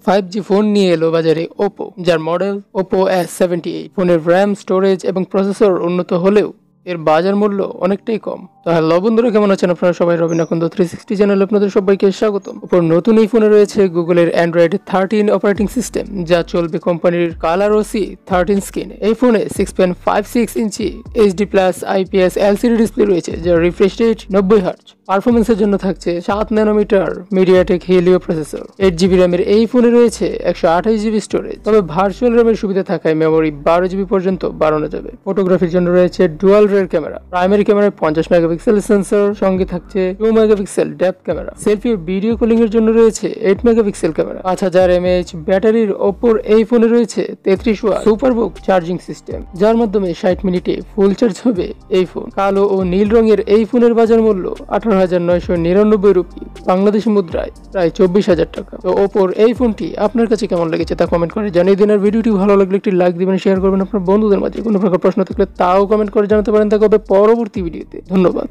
5G phone নিয়ে এলো বাজারে ওপো, যার মডেল OPPO A78। ফোনের র্যাম, স্টোরেজ এবং প্রসেসর উন্নত হলেও এর বাজার মূল্য অনেকটাই কম। তো হ্যালো বন্ধুরা, কেমন আছেন আপনারা সবাই? আকোndo 360 চ্যানেলে আপনাদের সবাইকে স্বাগতম। ওপর নতুন এই ফোনে রয়েছে গুগলের অ্যান্ড্রয়েড 13 অপারেটিং সিস্টেম, যা চলবে কোম্পানির কালার ওসি 13 স্ক্রিনে। এই ফোনে 6.56 ইঞ্চি HD+ IPS LCD ডিসপ্লে রয়েছে, যার রিফ্রেশ রেট 90 হার্জ। পারফরমেন্সের জন্য থাকছে 7 nanometre MediaTek Helio processor. 8GB র্যামের এই ফোনে রয়েছে 128GB স্টোরেজ, তবে ভার্চুয়াল র্যামের সুবিধা থাকায় মেমোরি 12GB পর্যন্ত বাড়ানো যাবে। ফটোগ্রাফির জন্য রয়েছে ডুয়াল রিয়ার ক্যামেরা, প্রাইমারি ক্যামেরায় 50 মেগাপিক্সেল সেন্সর, সঙ্গে থাকছে 2 মেগাপিক্সেল ডেপথ ক্যামেরা। সেলফি ও ভিডিও কলিং এর জন্য রয়েছে 8 মেগাপিক্সেল ক্যামেরা। 5000 mAh ব্যাটারির ওপোর এই ফোনে রয়েছে 33 ওয়াট সুপারবুক চার্জিং সিস্টেম, যার মাধ্যমে 60 মিনিটে ফুল চার্জ হবে এই ফোন। কালো ও নীল রঙের এই ফোনের বাজার মূল্য 18,999 রুপি, বাংলাদেশি মুদ্রায় প্রায় 24,000 টাকা। তো ওপোর এই ফোনটি আপনার কাছে কেমন লেগেছে তা কমেন্ট করে জানিয়ে দিন। আর ভিডিওটি ভালো লাগলে একটি লাইক দিবেন, শেয়ার করবেন আপনার বন্ধুদের মাঝে। কোনো প্রকার প্রশ্ন থাকলে তাও কমেন্ট করে জানাতে পারেন। দেখা হবে পরবর্তী ভিডিওতে। ধন্যবাদ।